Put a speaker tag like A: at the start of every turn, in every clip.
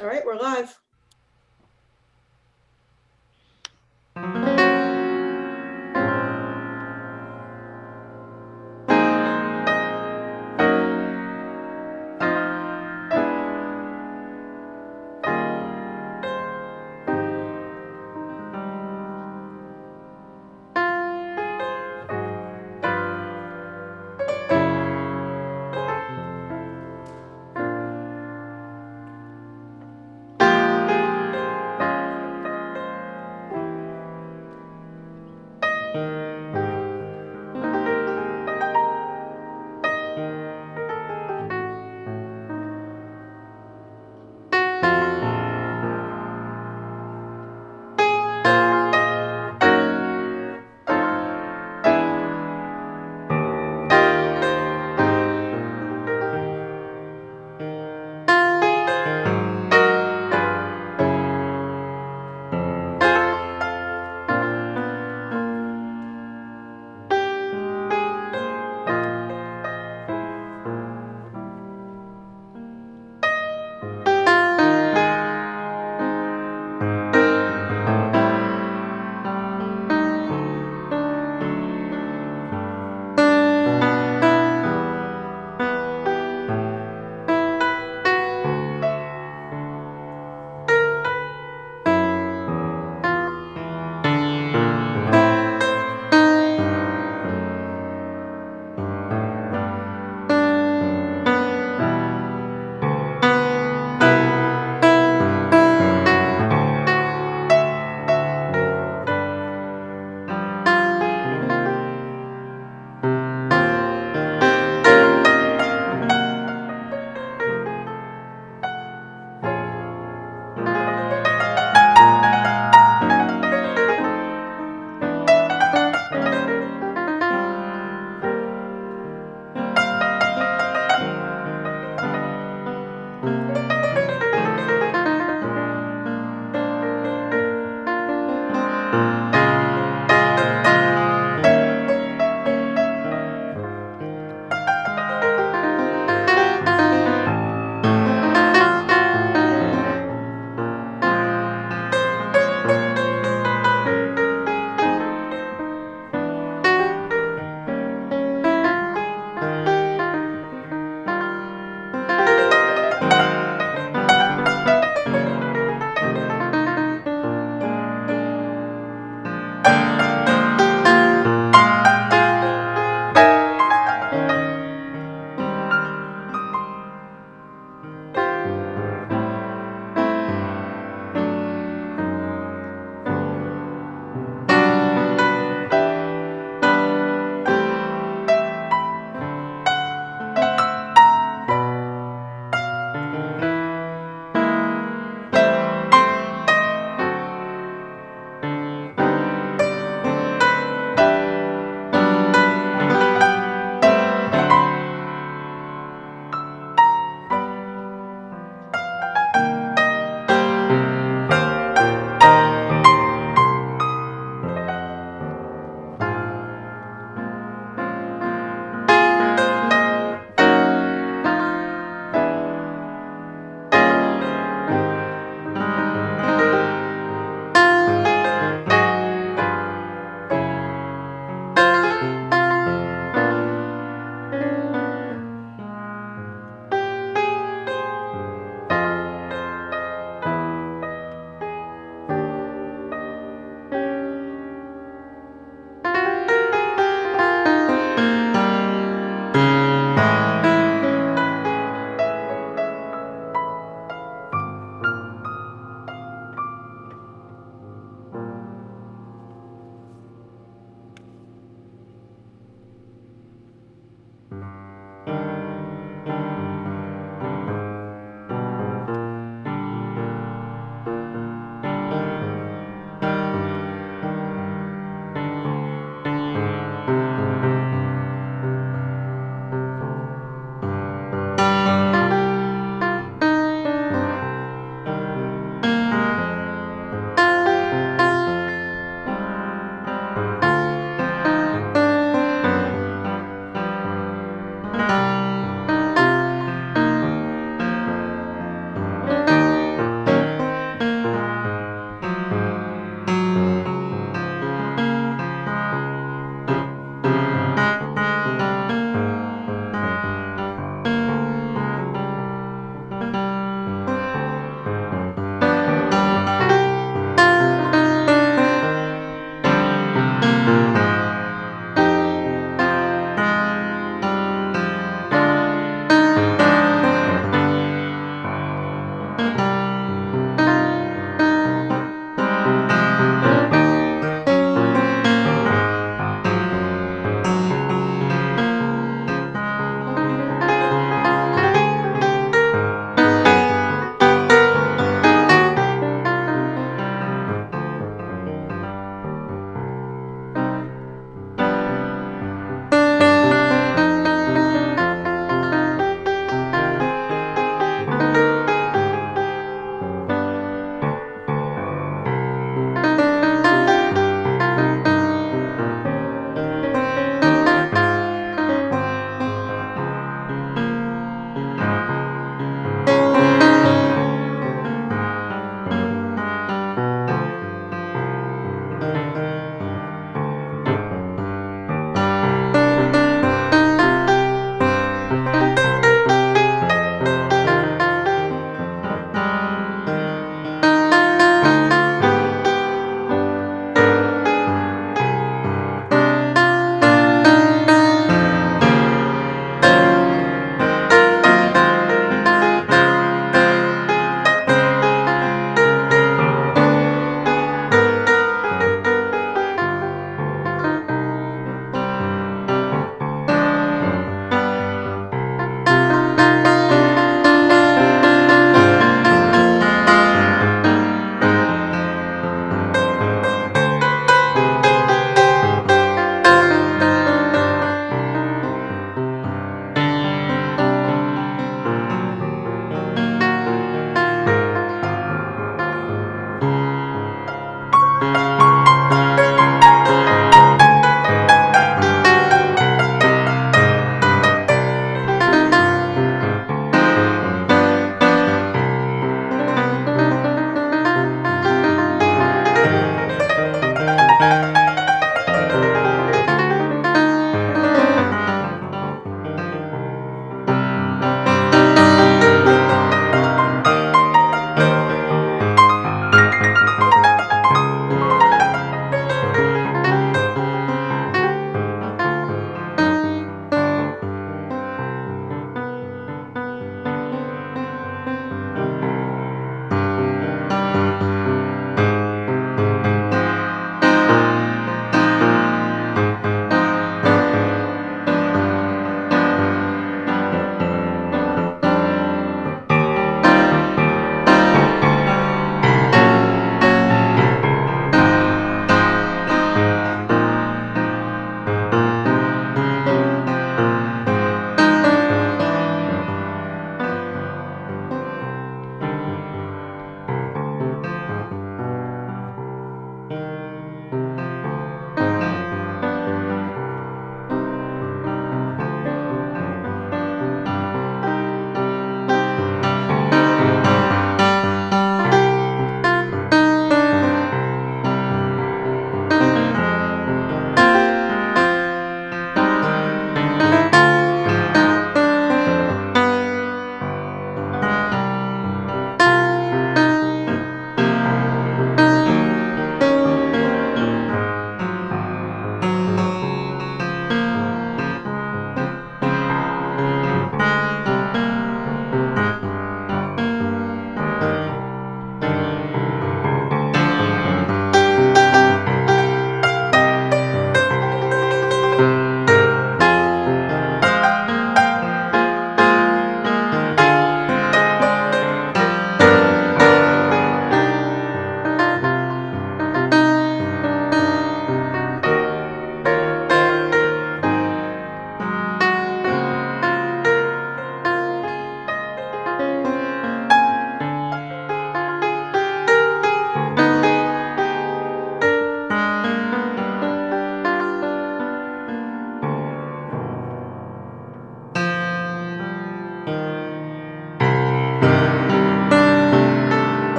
A: All right, we're live.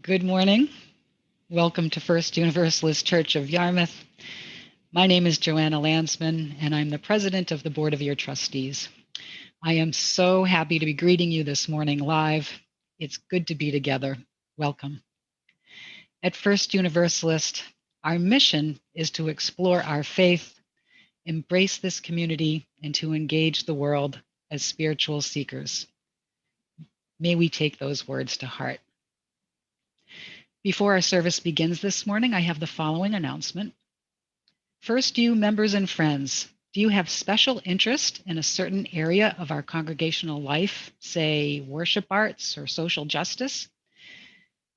A: Good morning. Welcome to First Universalist Church of Yarmouth. My name is Joanna Landsman, and I'm the president of the Board of your trustees. I am so happy to be greeting you this morning live. It's good to be together. Welcome. At First Universalist, our mission is to explore our faith, embrace this community, and to engage the world as spiritual seekers. May we take those words to heart. Before our service begins this morning, I have the following announcement. First, you members and friends, do you have special interest in a certain area of our congregational life, say worship arts or social justice?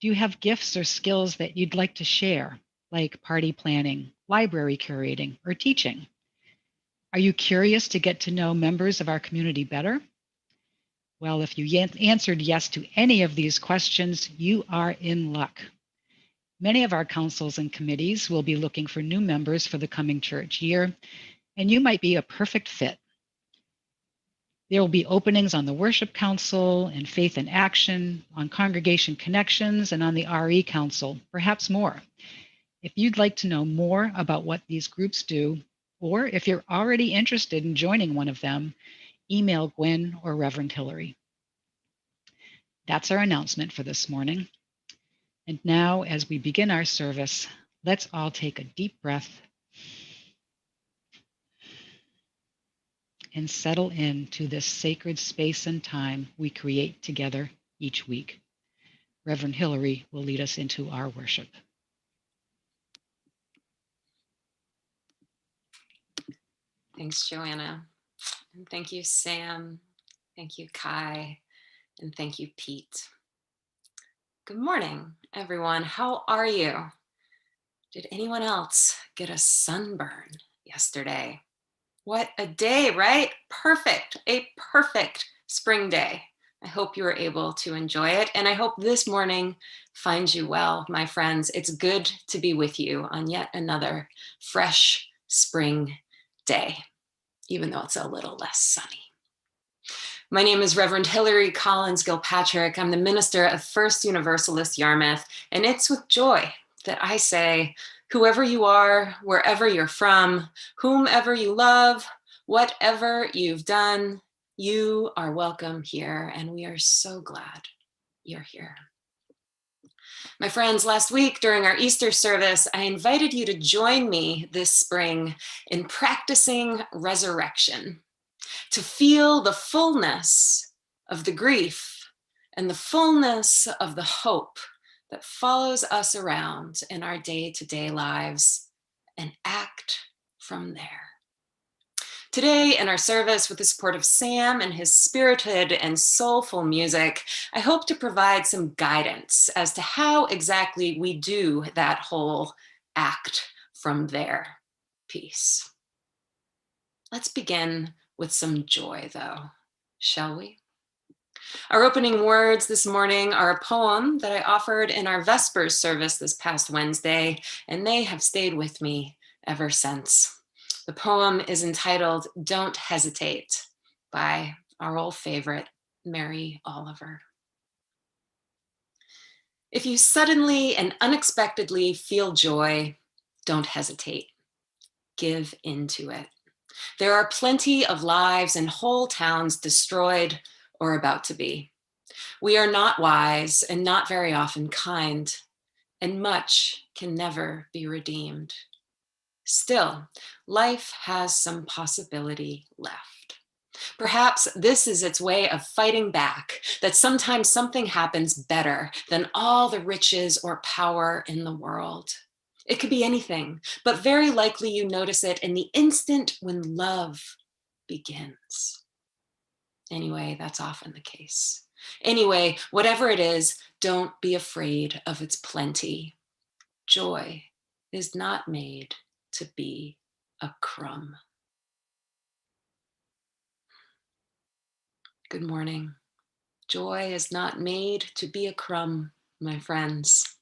A: Do you have gifts or skills that you'd like to share, like party planning, library curating, or teaching? Are you curious to get to know members of our community better? Well, if you answered yes to any of these questions, you are in luck. Many of our councils and committees will be looking for new members for the coming church year, and you might be a perfect fit. There will be openings on the Worship Council and Faith in Action, on Congregation Connections, and on the RE Council, perhaps more. If you'd like to know more about what these groups do, or if you're already interested in joining one of them, email Gwen or Reverend Hillary. That's our announcement for this morning. And now, as we begin our service, let's all take a deep breath and settle into this sacred space and time we create together each week. Reverend Hillary will lead us into our worship.
B: Thanks, Joanna. And thank you, Sam. Thank you, Kai. And thank you, Pete. Good morning, everyone. How are you? Did anyone else get a sunburn yesterday? What a day, right? Perfect. A perfect spring day. I hope you were able to enjoy it. And I hope this morning finds you well, my friends. It's good to be with you on yet another fresh spring day, even though it's a little less sunny. My name is Reverend Hillary Collins-Gilpatrick. I'm the minister of First Universalist Yarmouth, and it's with joy that I say, whoever you are, wherever you're from, whomever you love, whatever you've done, you are welcome here, and we are so glad you're here. My friends, last week during our Easter service, I invited you to join me this spring in practicing resurrection, to feel the fullness of the grief and the fullness of the hope that follows us around in our day-to-day lives and act from there. Today in our service, with the support of Sam and his spirited and soulful music, I hope to provide some guidance as to how exactly we do that whole act from there piece. Let's begin with some joy, though, shall we? Our opening words this morning are a poem that I offered in our Vespers service this past Wednesday, and they have stayed with me ever since. The poem is entitled Don't Hesitate by our old favorite, Mary Oliver. If you suddenly and unexpectedly feel joy, don't hesitate. Give into it. There are plenty of lives and whole towns destroyed or about to be. We are not wise and not very often kind, and much can never be redeemed. Still, life has some possibility left. Perhaps this is its way of fighting back, that sometimes something happens better than all the riches or power in the world. It could be anything, but very likely you notice it in the instant when love begins. Anyway, that's often the case. Anyway, whatever it is, don't be afraid of its plenty. Joy is not made to be a crumb. Good morning. Joy is not made to be a crumb, my friends.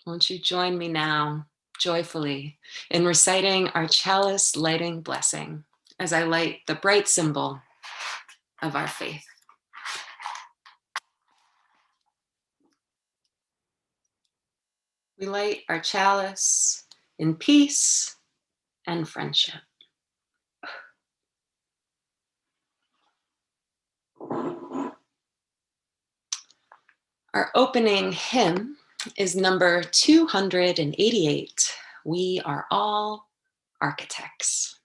B: Won't you join me now, joyfully, in reciting our chalice lighting blessing as I light the bright symbol of our faith. we light our chalice in peace and friendship. Our opening hymn is number 288. We are all architects.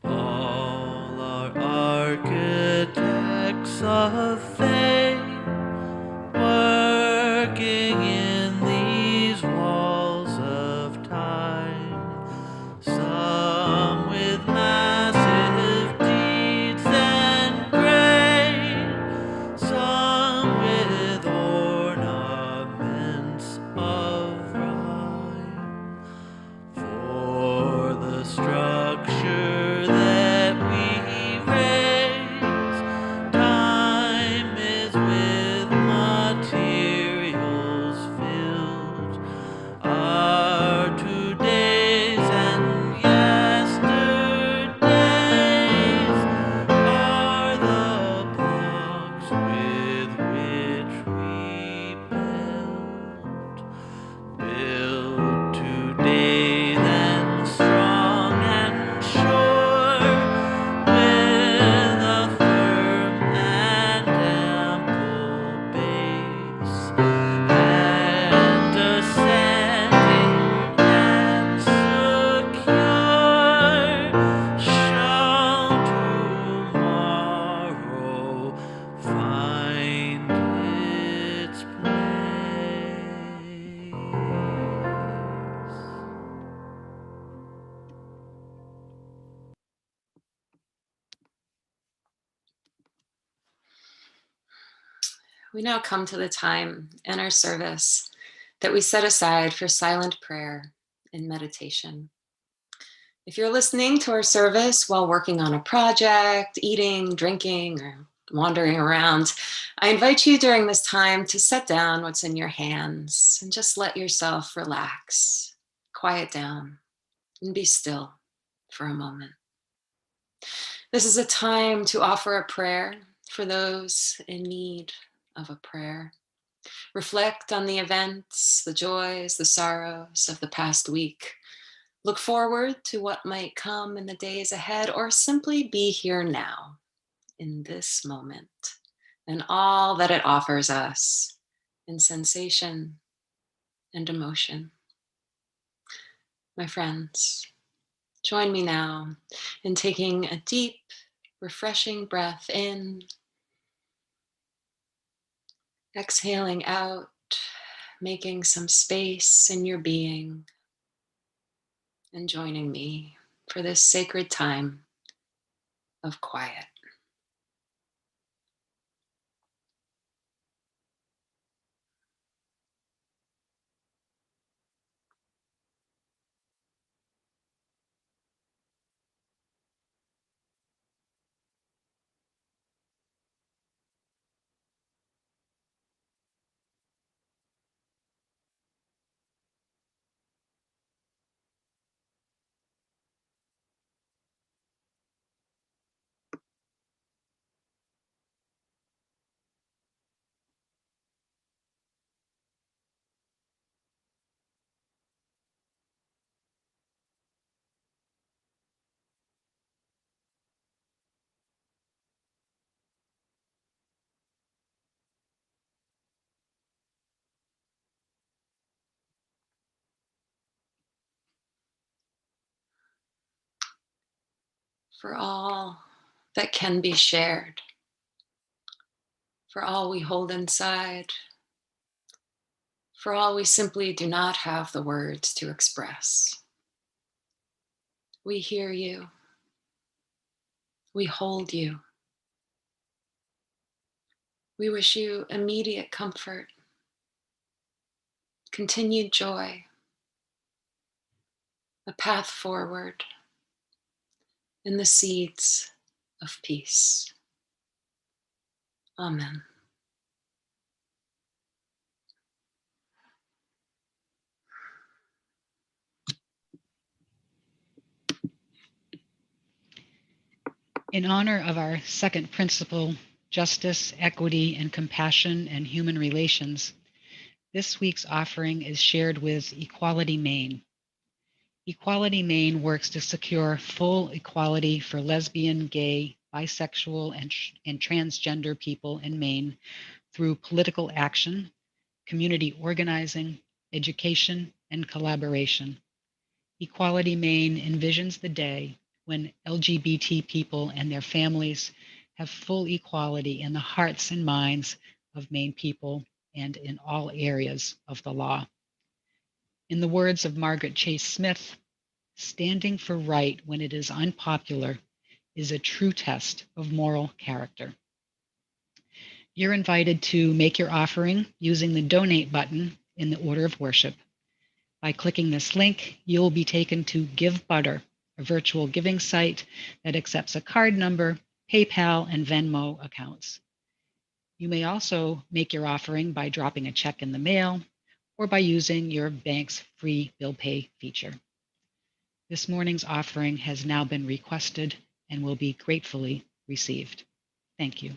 C: All are architects of faith, working in these walls of time, some with massive deeds and great, some with ornaments of rhyme. For the structure that we raise, time is with materials filled. Our todays and yesterdays are the blocks with which we build today then strong and sure, with a firm and ample base, and ascending and secure, shall tomorrow find its place.
B: We now come to the time in our service that we set aside for silent prayer and meditation. If you're listening to our service while working on a project, eating, drinking, or wandering around, I invite you during this time to set down what's in your hands and just let yourself relax, quiet down, and be still for a moment. This is a time to offer a prayer for those in need of a prayer. Reflect on the events, the joys, the sorrows of the past week. Look forward to what might come in the days ahead, or simply be here now in this moment and all that it offers us in sensation and emotion. My friends, join me now in taking a deep, refreshing breath in, exhaling out, making some space in your being, and joining me for this sacred time of quiet. For all that can be shared, for all we hold inside, for all we simply do not have the words to express. We hear you. We hold you. We wish you immediate comfort, continued joy, a path forward, and the seeds of peace. Amen.
A: In honor of our second principle, justice, equity, and compassion and human relations, this week's offering is shared with Equality Maine. Equality Maine works to secure full equality for lesbian, gay, bisexual, and transgender people in Maine through political action, community organizing, education, and collaboration. Equality Maine envisions the day when LGBT people and their families have full equality in the hearts and minds of Maine people and in all areas of the law. In the words of Margaret Chase Smith, standing for right when it is unpopular is a true test of moral character. You're invited to make your offering using the donate button in the order of worship. By clicking this link, you'll be taken to Give Butter, a virtual giving site that accepts a card number, PayPal, and Venmo accounts. You may also make your offering by dropping a check in the mail or by using your bank's free bill pay feature. This morning's offering has now been requested and will be gratefully received. Thank you.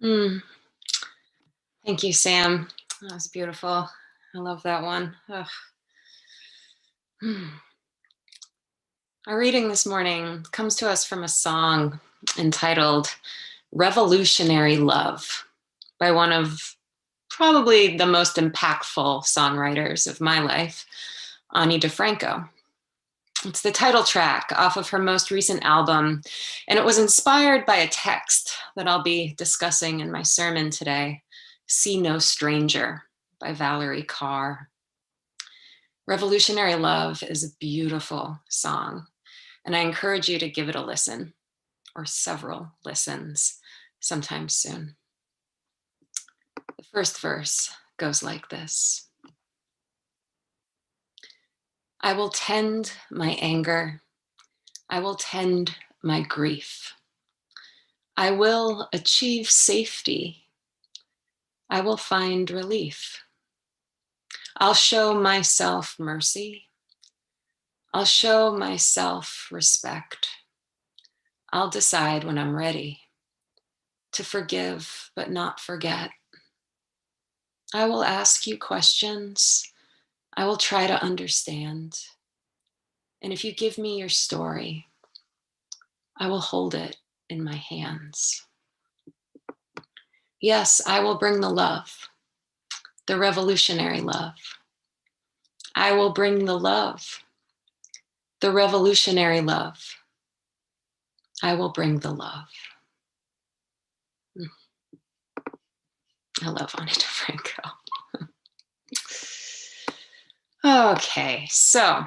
B: Mm. Thank you, Sam. That was beautiful. I love that one. Ugh. Our reading this morning comes to us from a song entitled Revolutionary Love by one of probably the most impactful songwriters of my life, Ani DeFranco. It's the title track off of her most recent album, and it was inspired by a text that I'll be discussing in my sermon today, See No Stranger by Valerie Carr. Revolutionary Love is a beautiful song, and I encourage you to give it a listen, or several listens, sometime soon. The first verse goes like this. I will tend my anger. I will tend my grief. I will achieve safety. I will find relief. I'll show myself mercy. I'll show myself respect. I'll decide when I'm ready to forgive but not forget. I will ask you questions. I will try to understand. And if you give me your story, I will hold it in my hands. Yes, I will bring the love, the revolutionary love. I will bring the love, the revolutionary love. I will bring the love. I love Ani DeFranco. Okay, so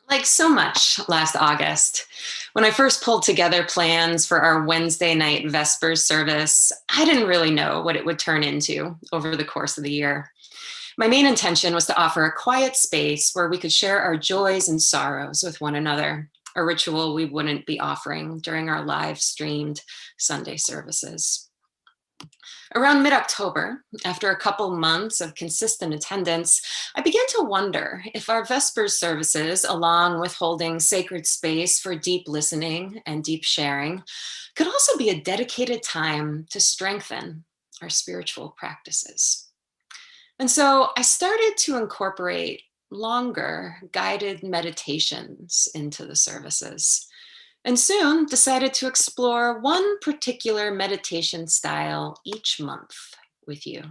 B: like so much last August, when I first pulled together plans for our Wednesday night Vespers service, I didn't really know what it would turn into over the course of the year. My main intention was to offer a quiet space where we could share our joys and sorrows with one another, a ritual we wouldn't be offering during our live streamed Sunday services. Around mid-October, after a couple months of consistent attendance, I began to wonder if our Vespers services, along with holding sacred space for deep listening and deep sharing, could also be a dedicated time to strengthen our spiritual practices. And so I started to incorporate longer guided meditations into the services, and soon decided to explore one particular meditation style each month with you.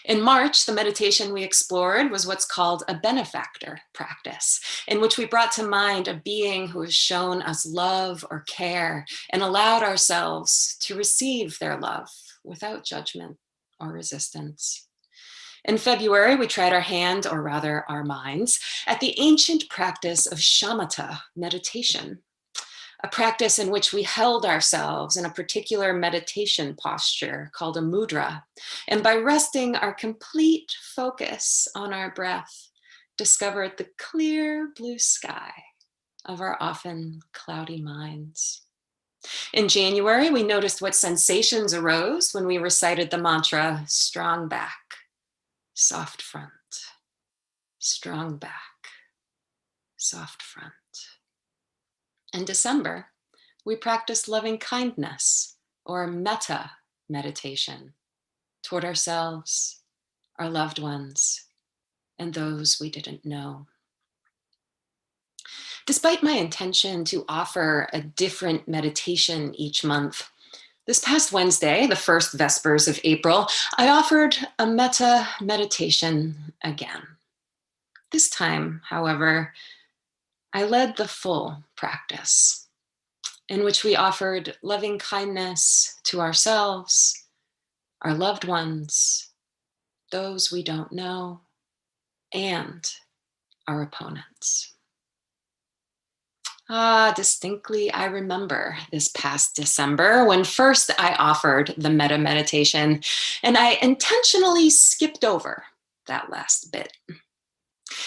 B: In March, the meditation we explored was what's called a benefactor practice, in which we brought to mind a being who has shown us love or care and allowed ourselves to receive their love without judgment or resistance. In February, we tried our hand, or rather our minds, at the ancient practice of shamatha meditation, a practice in which we held ourselves in a particular meditation posture called a mudra, and by resting our complete focus on our breath, discovered the clear blue sky of our often cloudy minds. In January, we noticed what sensations arose when we recited the mantra, strong back, soft front, strong back, soft front. In December, we practiced loving kindness or metta meditation toward ourselves, our loved ones, and those we didn't know. Despite my intention to offer a different meditation each month, this past Wednesday, the first Vespers of April, I offered a metta meditation again. This time, however, I led the full practice, in which we offered loving kindness to ourselves, our loved ones, those we don't know, and our opponents. Distinctly, I remember this past December when first I offered the metta meditation, and I intentionally skipped over that last bit.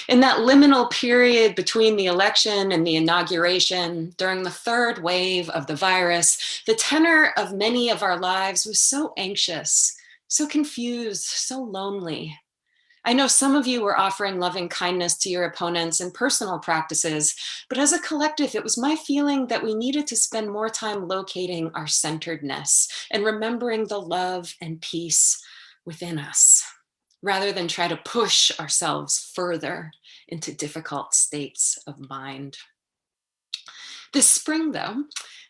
B: In that liminal period between the election and the inauguration, during the third wave of the virus, the tenor of many of our lives was so anxious, so confused, so lonely. I know some of you were offering loving kindness to your opponents in personal practices, but as a collective, it was my feeling that we needed to spend more time locating our centeredness and remembering the love and peace within us, rather than try to push ourselves further into difficult states of mind. This spring, though,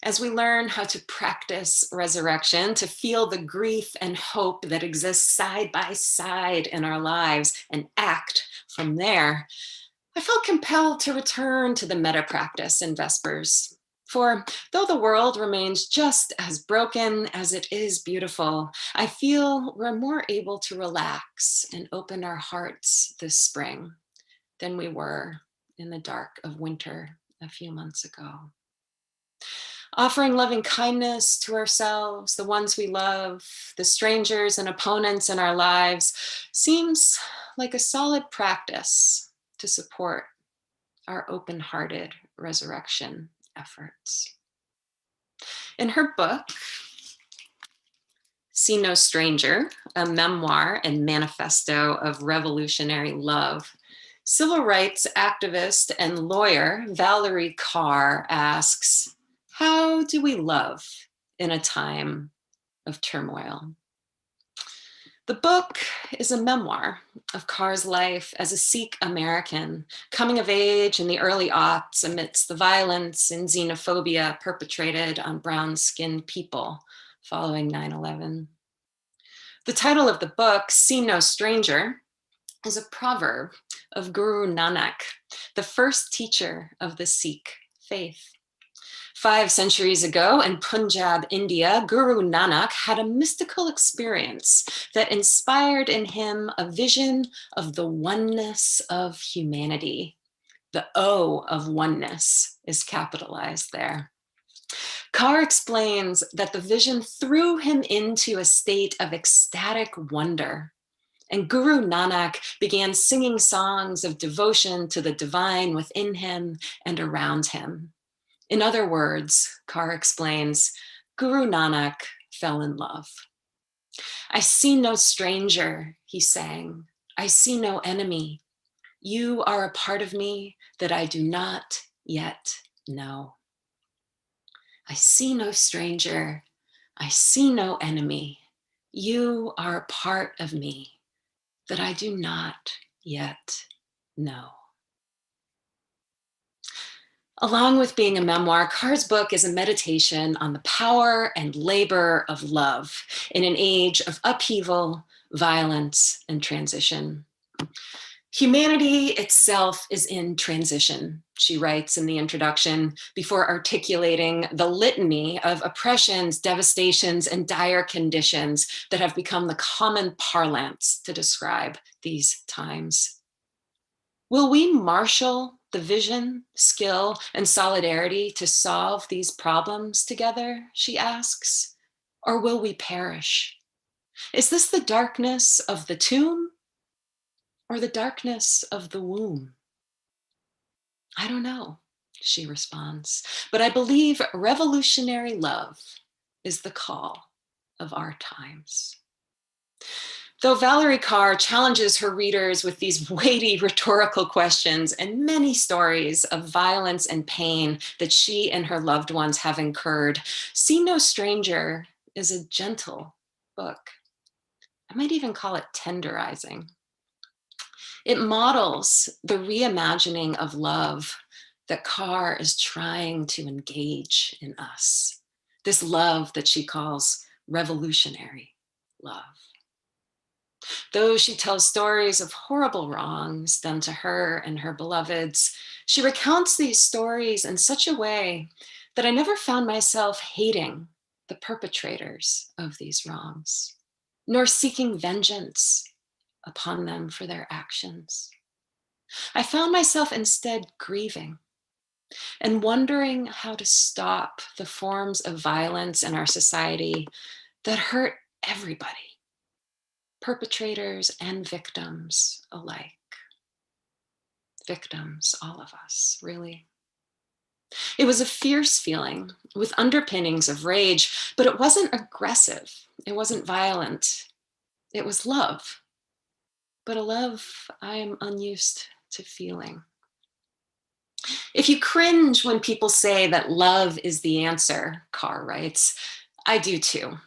B: as we learn how to practice resurrection, to feel the grief and hope that exists side by side in our lives and act from there, I felt compelled to return to the metta practice in Vespers. For though the world remains just as broken as it is beautiful, I feel we're more able to relax and open our hearts this spring than we were in the dark of winter a few months ago. Offering loving kindness to ourselves, the ones we love, the strangers and opponents in our lives seems like a solid practice to support our open-hearted resurrection efforts. In her book, See No Stranger, a memoir and manifesto of revolutionary love, civil rights activist and lawyer Valerie Carr asks, how do we love in a time of turmoil? The book is a memoir of Carr's life as a Sikh American, coming of age in the early aughts amidst the violence and xenophobia perpetrated on brown-skinned people following 9/11. The title of the book, See No Stranger, is a proverb of Guru Nanak, the first teacher of the Sikh faith. 5 centuries ago in Punjab, India, Guru Nanak had a mystical experience that inspired in him a vision of the oneness of humanity. The O of oneness is capitalized there. Carr explains that the vision threw him into a state of ecstatic wonder. And Guru Nanak began singing songs of devotion to the divine within him and around him. In other words, Carr explains, Guru Nanak fell in love. I see no stranger, he sang. I see no enemy. You are a part of me that I do not yet know. I see no stranger. I see no enemy. You are a part of me that I do not yet know. Along with being a memoir, Carr's book is a meditation on the power and labor of love in an age of upheaval, violence, and transition. Humanity itself is in transition, she writes in the introduction, before articulating the litany of oppressions, devastations, and dire conditions that have become the common parlance to describe these times. Will we marshal the vision, skill, and solidarity to solve these problems together, she asks, or will we perish? Is this the darkness of the tomb or the darkness of the womb? I don't know, she responds, but I believe revolutionary love is the call of our times. Though Valerie Carr challenges her readers with these weighty rhetorical questions and many stories of violence and pain that she and her loved ones have incurred, See No Stranger is a gentle book. I might even call it tenderizing. It models the reimagining of love that Carr is trying to engage in us. This love that she calls revolutionary love. Though she tells stories of horrible wrongs done to her and her beloveds, she recounts these stories in such a way that I never found myself hating the perpetrators of these wrongs, nor seeking vengeance upon them for their actions. I found myself instead grieving and wondering how to stop the forms of violence in our society that hurt everybody, perpetrators and victims alike. Victims, all of us, really. It was a fierce feeling with underpinnings of rage, but it wasn't aggressive. It wasn't violent. It was love. but a love I am unused to feeling. If you cringe when people say that love is the answer, Carr writes, I do too.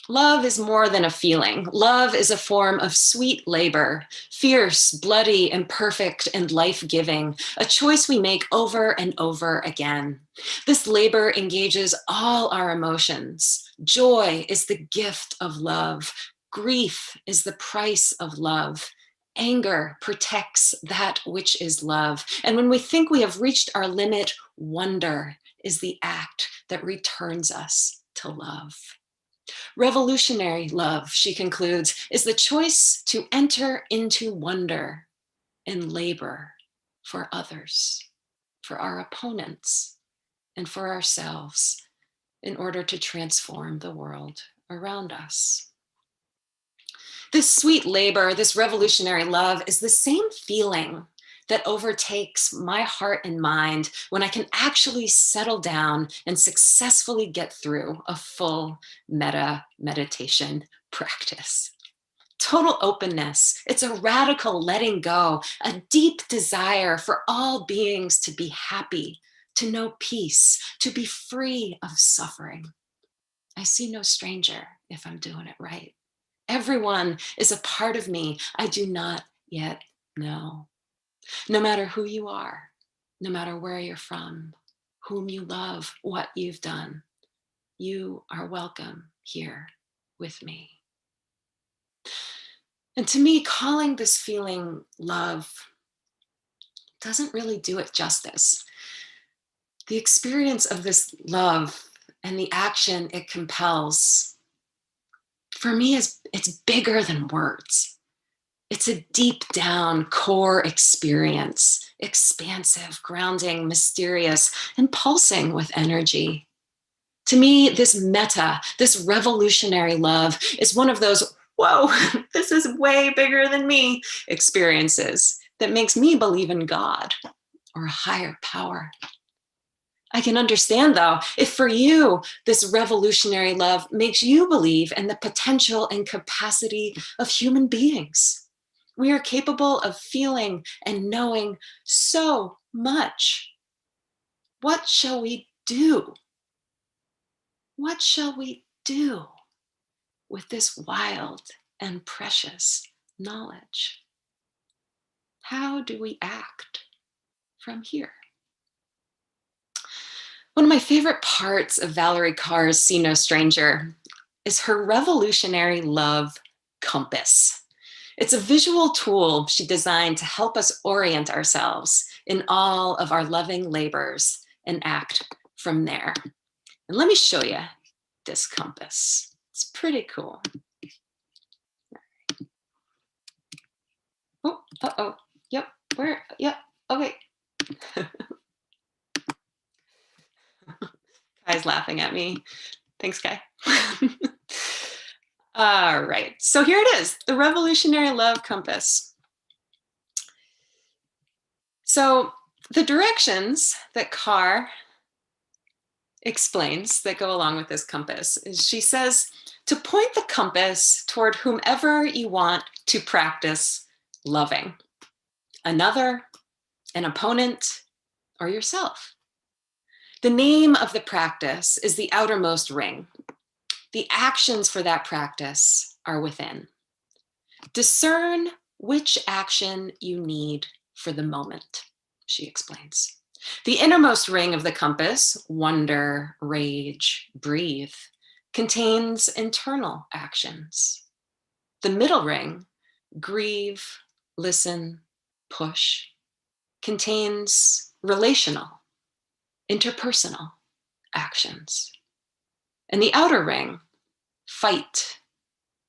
B: Love is more than a feeling. Love is a form of sweet labor, fierce, bloody, imperfect, and life-giving, a choice we make over and over again. This labor engages all our emotions. Joy is the gift of love. Grief is the price of love. Anger protects that which is love. And when we think we have reached our limit, wonder is the act that returns us to love. Revolutionary love, she concludes, is the choice to enter into wonder and labor for others, for our opponents, and for ourselves in order to transform the world around us. This sweet labor, this revolutionary love is the same feeling that overtakes my heart and mind when I can actually settle down and successfully get through a full metta meditation practice. Total openness, it's a radical letting go, a deep desire for all beings to be happy, to know peace, to be free of suffering. I see no stranger if I'm doing it right. Everyone is a part of me I do not yet know. No matter who you are, no matter where you're from, whom you love, what you've done, you are welcome here with me. And to me, calling this feeling love doesn't really do it justice. The experience of this love and the action it compels, for me, it's bigger than words. It's a deep down core experience, expansive, grounding, mysterious, and pulsing with energy. To me, this metta, this revolutionary love is one of those, whoa, this is way bigger than me experiences that makes me believe in God or a higher power. I can understand, though, if for you, this revolutionary love makes you believe in the potential and capacity of human beings. We are capable of feeling and knowing so much. What shall we do? What shall we do with this wild and precious knowledge? How do we act from here? One of my favorite parts of Valerie Carr's See No Stranger is her revolutionary love compass. It's a visual tool she designed to help us orient ourselves in all of our loving labors and act from there. And let me show you this compass. It's pretty cool. Oh, uh-oh. Yep, where? Yep, okay. Kai's laughing at me. Thanks, Kai. All right, so here it is, the revolutionary love compass. So the directions that Carr explains that go along with this compass is she says to point the compass toward whomever you want to practice loving, another, an opponent, or yourself. The name of the practice is the outermost ring. The actions for that practice are within. Discern which action you need for the moment, she explains. The innermost ring of the compass, wonder, rage, breathe, contains internal actions. The middle ring, grieve, listen, push, contains relational, interpersonal actions. And the outer ring, fight,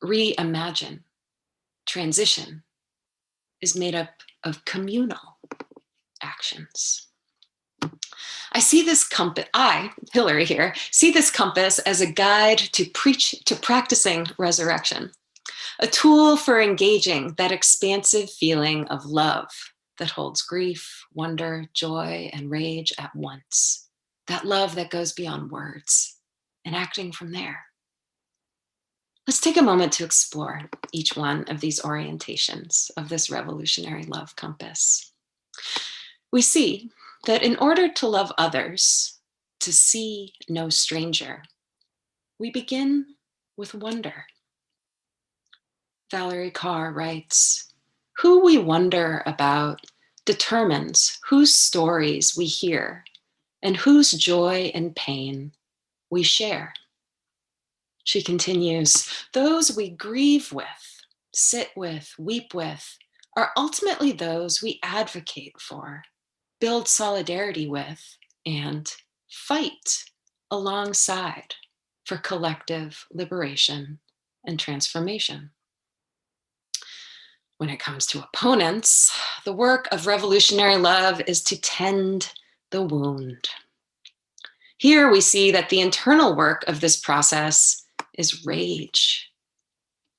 B: reimagine, transition, is made up of communal actions. I see this compass, Hillary here, see this compass as a guide to practicing resurrection, a tool for engaging that expansive feeling of love that holds grief, wonder, joy, and rage at once. That love that goes beyond words and acting from there. Let's take a moment to explore each one of these orientations of this revolutionary love compass. We see that in order to love others, to see no stranger, we begin with wonder. Valerie Carr writes, "Who we wonder about determines whose stories we hear and whose joy and pain we share." She continues, "Those we grieve with, sit with, weep with, are ultimately those we advocate for, build solidarity with, and fight alongside for collective liberation and transformation." When it comes to opponents, the work of revolutionary love is to tend the wound. Here we see that the internal work of this process is rage.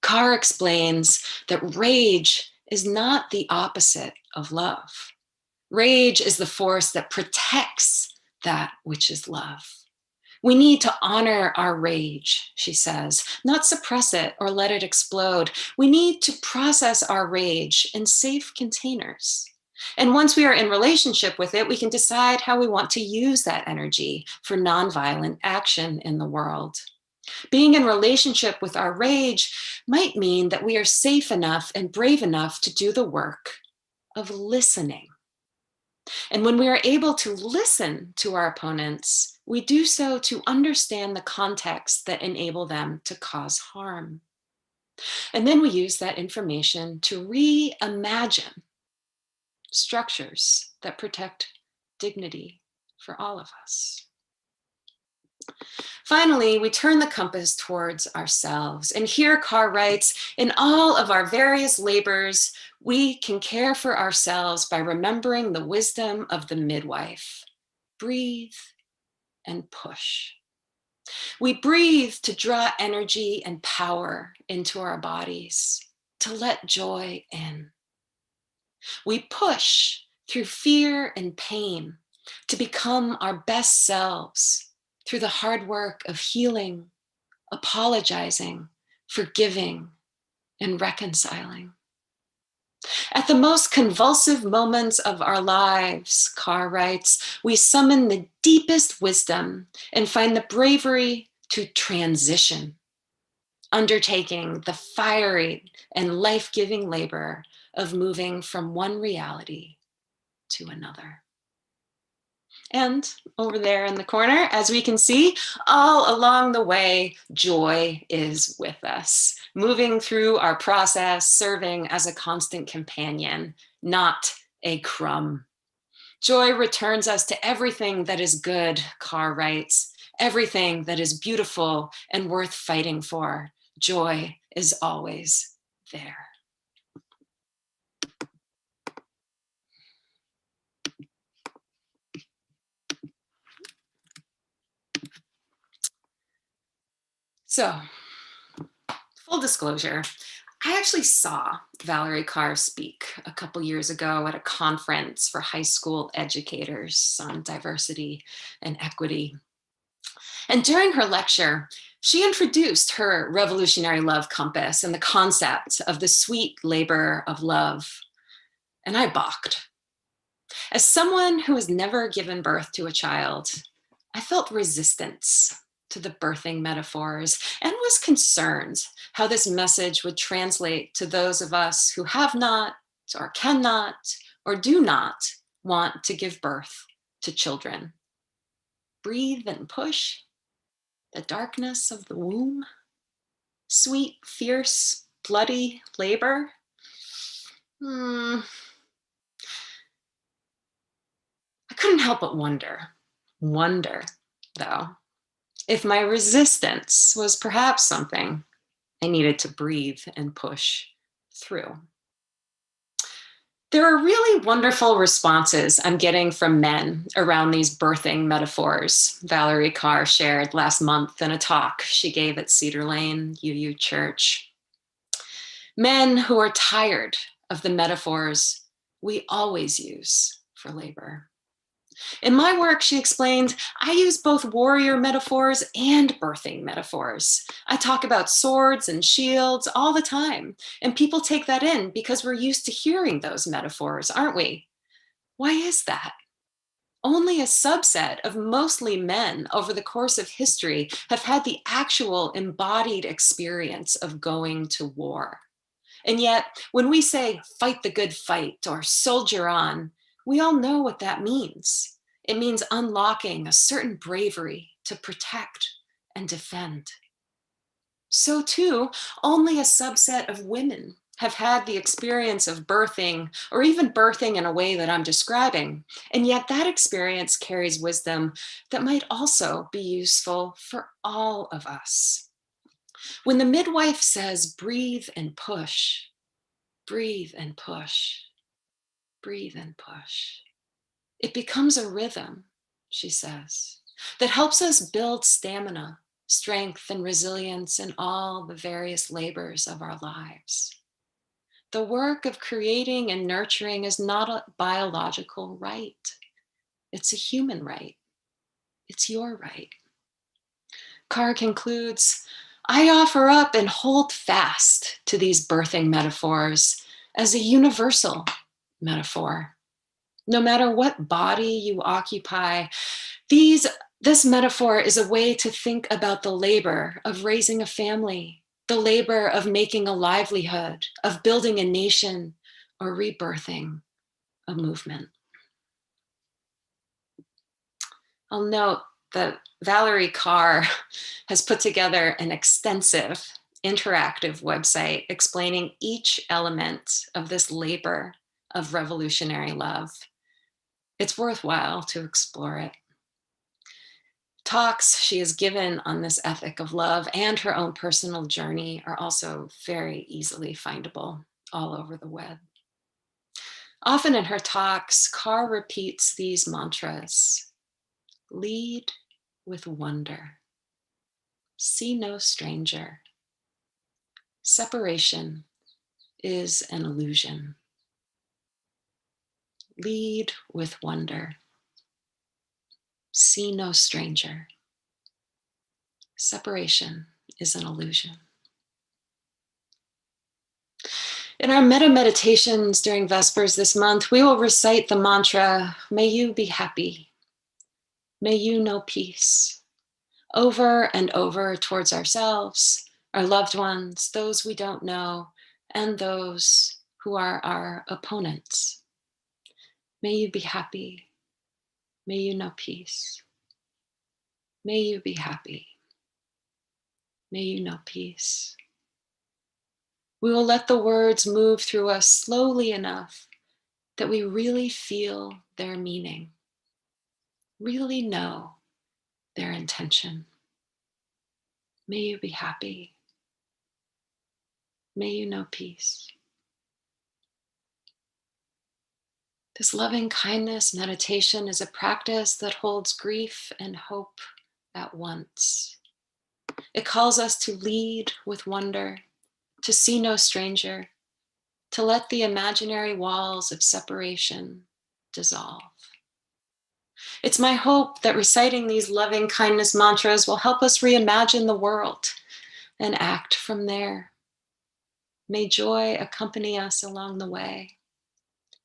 B: Carr explains that rage is not the opposite of love. Rage is the force that protects that which is love. We need to honor our rage, she says, not suppress it or let it explode. We need to process our rage in safe containers. And once we are in relationship with it, we can decide how we want to use that energy for nonviolent action in the world. Being in relationship with our rage might mean that we are safe enough and brave enough to do the work of listening. And when we are able to listen to our opponents, we do so to understand the context that enable them to cause harm. And then we use that information to reimagine structures that protect dignity for all of us. Finally, we turn the compass towards ourselves. And here Carr writes, "In all of our various labors, we can care for ourselves by remembering the wisdom of the midwife. Breathe and push." We breathe to draw energy and power into our bodies, to let joy in. We push through fear and pain to become our best selves through the hard work of healing, apologizing, forgiving, and reconciling. At the most convulsive moments of our lives, Carr writes, we summon the deepest wisdom and find the bravery to transition, undertaking the fiery and life-giving labor of moving from one reality to another. And over there in the corner, as we can see, all along the way, joy is with us, moving through our process, serving as a constant companion, not a crumb. Joy returns us to everything that is good, Carr writes, everything that is beautiful and worth fighting for. Joy is always there. So, full disclosure, I actually saw Valerie Carr speak a couple years ago at a conference for high school educators on diversity and equity. And during her lecture, she introduced her revolutionary love compass and the concept of the sweet labor of love. And I balked. As someone who has never given birth to a child, I felt resistance to the birthing metaphors and was concerned how this message would translate to those of us who have not or cannot or do not want to give birth to children. Breathe and push the darkness of the womb, sweet, fierce, bloody labor. I couldn't help but wonder though, if my resistance was perhaps something I needed to breathe and push through. There are really wonderful responses I'm getting from men around these birthing metaphors Valerie Carr shared last month in a talk she gave at Cedar Lane UU Church. Men who are tired of the metaphors we always use for labor. In my work, she explained, I use both warrior metaphors and birthing metaphors. I talk about swords and shields all the time, and people take that in because we're used to hearing those metaphors, aren't we? Why is that? Only a subset of mostly men over the course of history have had the actual embodied experience of going to war. And yet, when we say fight the good fight or soldier on, we all know what that means. It means unlocking a certain bravery to protect and defend. So too, only a subset of women have had the experience of birthing, or even birthing in a way that I'm describing. And yet that experience carries wisdom that might also be useful for all of us. When the midwife says, breathe and push, breathe and push, breathe and push, it becomes a rhythm, she says, that helps us build stamina, strength, and resilience in all the various labors of our lives. The work of creating and nurturing is not a biological right. It's a human right. It's your right. Carr concludes, I offer up and hold fast to these birthing metaphors as a universal metaphor. No matter what body you occupy, this metaphor is a way to think about the labor of raising a family, the labor of making a livelihood, of building a nation, or rebirthing a movement. I'll note that Valerie Carr has put together an extensive interactive website explaining each element of this labor of revolutionary love. It's worthwhile to explore it. Talks she has given on this ethic of love and her own personal journey are also very easily findable all over the web. Often in her talks, Carr repeats these mantras: lead with wonder, see no stranger, separation is an illusion. Lead with wonder, see no stranger, separation is an illusion. In our metta meditations during Vespers this month, we will recite the mantra, may you be happy, may you know peace, over and over towards ourselves, our loved ones, those we don't know, and those who are our opponents. May you be happy, may you know peace, may you be happy, may you know peace. We will let the words move through us slowly enough that we really feel their meaning, really know their intention. May you be happy. May you know peace. This loving kindness meditation is a practice that holds grief and hope at once. It calls us to lead with wonder, to see no stranger, to let the imaginary walls of separation dissolve. It's my hope that reciting these loving kindness mantras will help us reimagine the world and act from there. May joy accompany us along the way,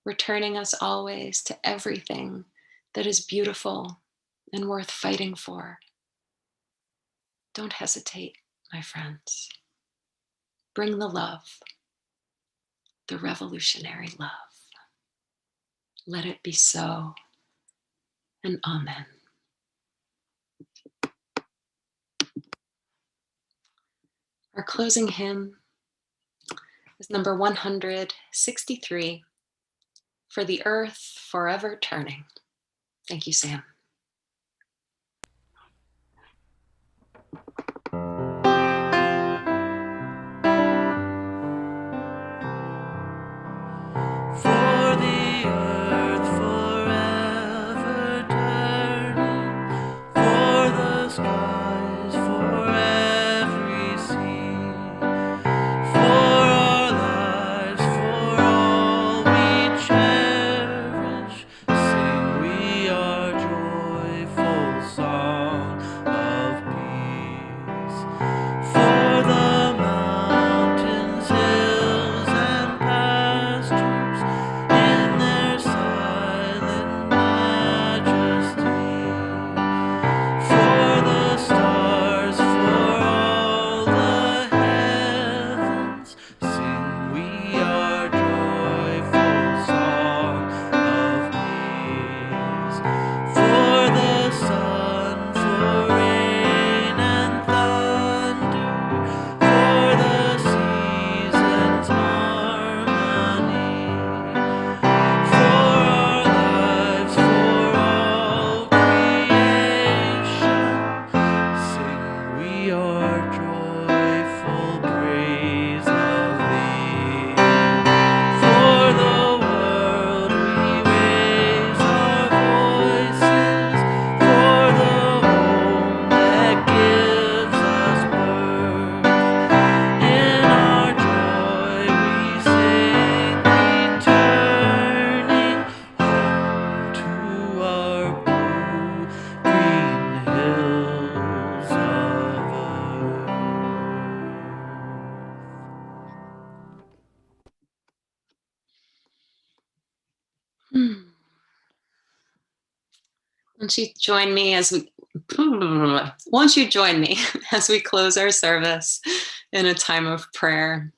B: returning us always to everything that is beautiful and worth fighting for. Don't hesitate, my friends. Bring the love, the revolutionary love. Let it be so, and amen. Our closing hymn is number 163, For the Earth Forever Turning. Thank you, Sam.
C: For the earth forever turning, for the skies, for every sea, for our lives, for all we cherish, sing we are
B: Won't you join me as we won't you join me as we close our service in a time of prayer?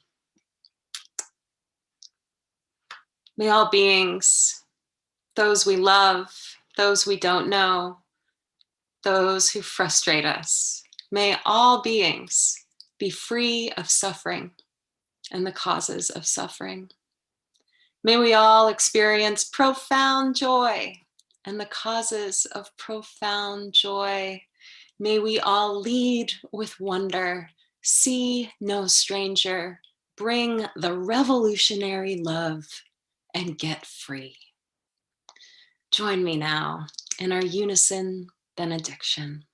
B: May all beings, those we love, those we don't know, those who frustrate us, may all beings be free of suffering and the causes of suffering. May we all experience profound joy and the causes of profound joy. May we all lead with wonder, see no stranger, bring the revolutionary love, and get free. Join me now in our unison benediction.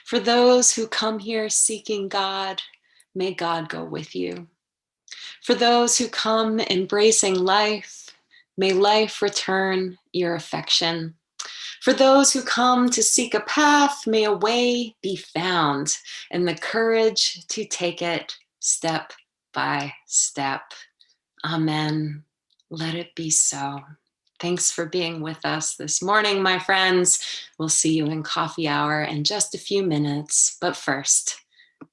B: For those who come here seeking God, may God go with you. For those who come embracing life, may life return your affection. For those who come to seek a path, may a way be found and the courage to take it step by step. Amen. Let it be so. Thanks for being with us this morning, my friends. We'll see you in coffee hour in just a few minutes. But first,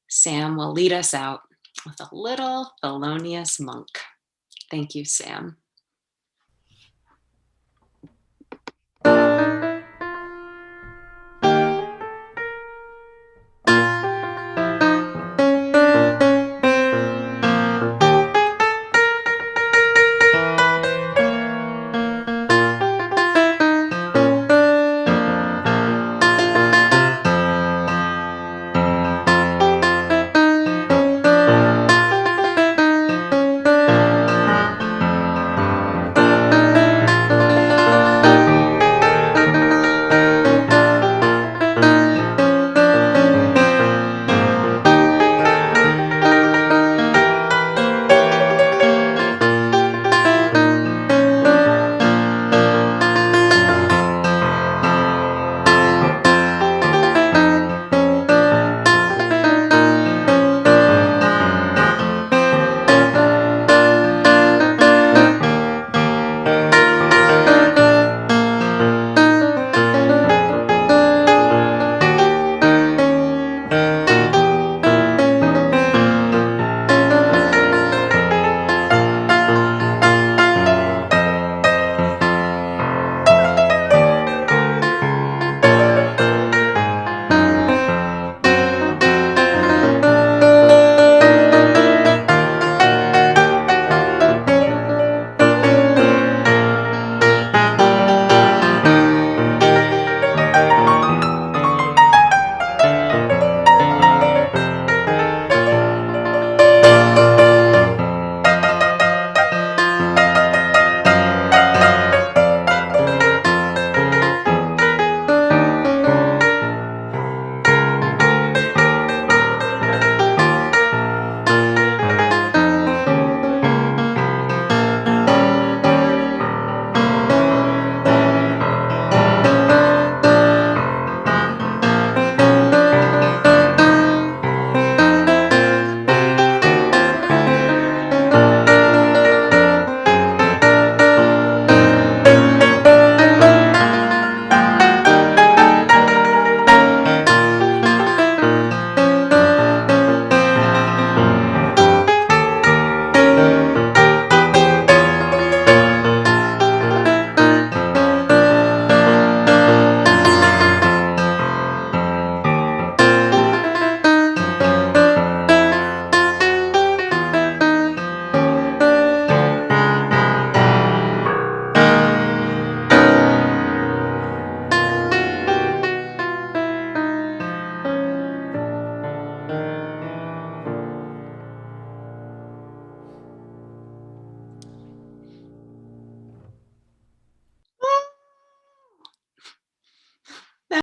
B: Sam will lead us out with a little Thelonious Monk. Thank you, Sam.